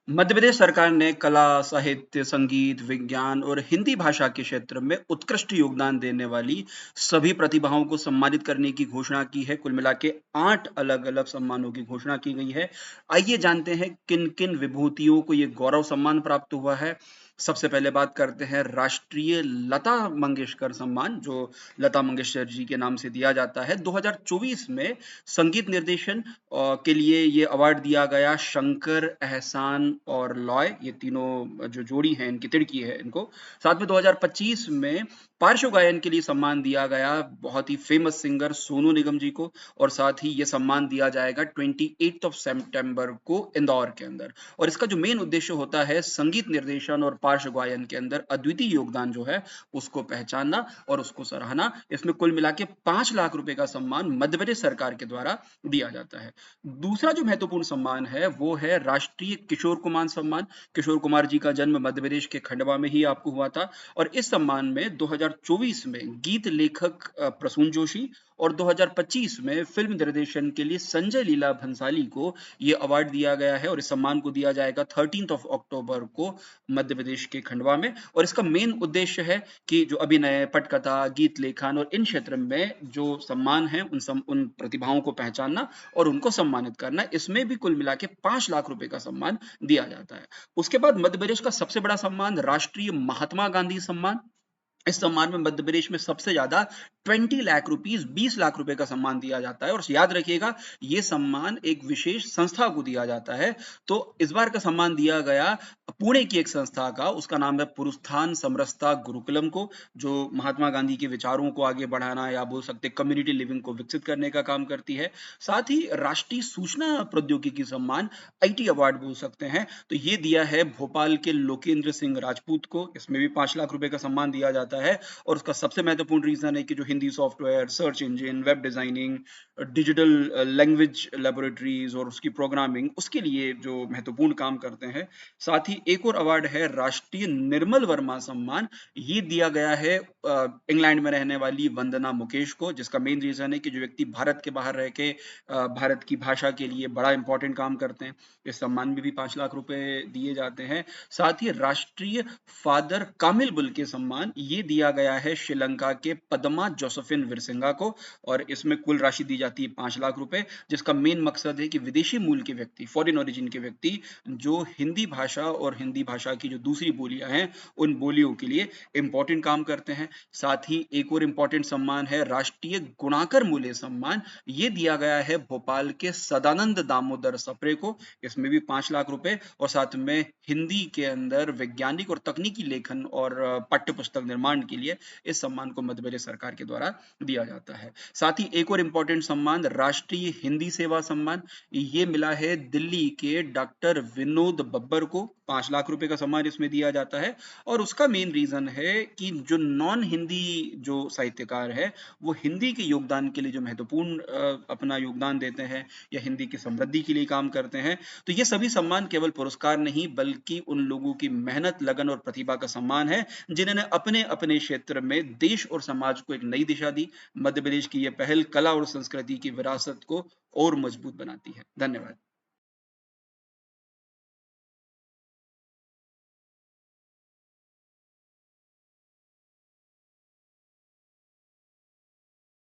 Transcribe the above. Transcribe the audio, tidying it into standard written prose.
मध्य प्रदेश सरकार ने कला, साहित्य, संगीत, विज्ञान और हिंदी भाषा के क्षेत्र में उत्कृष्ट योगदान देने वाली सभी प्रतिभाओं को सम्मानित करने की घोषणा की है। कुल मिला के 8 अलग-अलग सम्मानों की घोषणा की गई है। आइए जानते हैं किन-किन विभूतियों को ये गौरव सम्मान प्राप्त हुआ है। सबसे पहले बात करते हैं राष्ट्रीय लता मंगेशकर सम्मान, जो लता मंगेशकर जी के नाम से दिया जाता है। 2024 में संगीत निर्देशन के लिए ये अवार्ड दिया गया शंकर, एहसान और लॉय, ये तीनों जो जोड़ी है इनकी तिड़की है इनको। साथ में 2025 में पार्श्व गायन के लिए सम्मान दिया गया बहुत ही फेमस सिंगर सोनू निगम जी को, और साथ ही ये सम्मान दिया जाएगा 28 सितंबर को इंदौर के अंदर। और इसका जो मेन उद्देश्य होता है संगीत निर्देशन और पार्श्व गायन के अंदर अद्वितीय योगदान जो है उसको पहचानना और उसको सराहना। इसमें कुल मिला के 5 लाख रुपए का सम्मान मध्य प्रदेश सरकार के द्वारा दिया जाता है। दूसरा जो महत्वपूर्ण सम्मान है वो है राष्ट्रीय किशोर कुमार सम्मान। किशोर कुमार जी का जन्म मध्य प्रदेश के खंडवा में ही आपको हुआ था, और इस सम्मान में 2024 में गीत लेखक प्रसून जोशी और 2025 में फिल्म निर्देशन के लिए संजय लीला भंसाली को ये अवार्ड दिया गया है, और इस सम्मान को दिया जाएगा 13 अक्टूबर को मध्य प्रदेश के खंडवा में। और इसका मेन उद्देश्य है कि जो अभिनय, पटकथा, गीत लेखन और इन क्षेत्र में जो सम्मान है उन प्रतिभाओं को पहचानना और उनको सम्मानित करना। इसमें भी कुल मिला के 5 लाख रुपए का सम्मान दिया जाता है। उसके बाद मध्य प्रदेश का सबसे बड़ा सम्मान राष्ट्रीय महात्मा गांधी सम्मान। इस सम्मान में मध्य प्रदेश में सबसे ज्यादा 20 लाख रुपीस, 20 लाख रुपए का सम्मान दिया जाता है। और याद रखिएगा ये सम्मान एक विशेष संस्था को दिया जाता है। तो इस बार का सम्मान दिया गया पुणे की एक संस्था का, उसका नाम है पुरुस्थान समरसता गुरुकुलम को, जो महात्मा गांधी के विचारों को आगे बढ़ाना या बोल सकते कम्युनिटी लिविंग को विकसित करने का काम करती है। साथ ही राष्ट्रीय सूचना प्रौद्योगिकी सम्मान, आईटी अवार्ड बोल सकते हैं, तो ये दिया है भोपाल के लोकेंद्र सिंह राजपूत को। इसमें भी 5 लाख रुपए का सम्मान दिया जाता है, और उसका सबसे महत्वपूर्ण रीजन है कि जो Hindi software, search engine, web designing, digital language laboratories और उसकी प्रोग्रामिंग, उसके लिए जो महत्वपूर्ण काम करते हैं। साथ ही एक और अवार्ड है राष्ट्रीय निर्मल वर्मा सम्मान। ये दिया गया है इंग्लैंड में रहने वाली वंदना मुकेश को, जिसका मेन रीजन है कि जो व्यक्ति भारत के बाहर रह के भारत की भाषा के लिए बड़ा इंपॉर्टेंट काम करते हैं। इस सम्मान में भी 5 लाख रुपए दिए जाते हैं। साथ ही राष्ट्रीय फादर कामिल बुल के सम्मान, ये दिया गया है श्रीलंका के पद्मा जोसेफिन विरसिंगा को, और इसमें कुल राशि दी जाती है 5 लाख रुपए, जिसका मेन मकसद है कि विदेशी मूल के व्यक्ति, फॉरेन ओरिजिन के व्यक्ति जो हिंदी भाषा और हिंदी भाषा की जो दूसरी बोलियां हैं उन बोलियों के लिए इंपॉर्टेंट काम करते हैं। साथ ही एक और इंपॉर्टेंट सम्मान है राष्ट्रीय गुणाकर मूल्य सम्मान। ये दिया गया है भोपाल के सदानंद दामोदर सप्रे को, इसमें भी 5 लाख रुपए। और साथ में हिंदी के अंदर वैज्ञानिक और तकनीकी लेखन और पाठ्य पुस्तक निर्माण के लिए इस सम्मान को मध्य प्रदेश सरकार के द्वारा दिया जाता है। साथ ही एक और इंपॉर्टेंट सम्मान राष्ट्रीय हिंदी सेवा सम्मान, ये मिला है दिल्ली के डॉक्टर विनोद बब्बर को। 5 लाख रुपए का सम्मान इसमें दिया जाता है, और उसका मेन रीजन है कि जो नॉन हिंदी जो साहित्यकार है वो हिंदी के योगदान के लिए जो महत्वपूर्ण अपना योगदान देते हैं या हिंदी की समृद्धि के लिए काम करते हैं। तो ये सभी सम्मान केवल पुरस्कार नहीं बल्कि उन लोगों की मेहनत, लगन और प्रतिभा का सम्मान है जिन्होंने अपने अपने क्षेत्र में देश और समाज को एक नई दिशा दी। मध्य प्रदेश की यह पहल कला और संस्कृति की विरासत को और मजबूत बनाती है। धन्यवाद।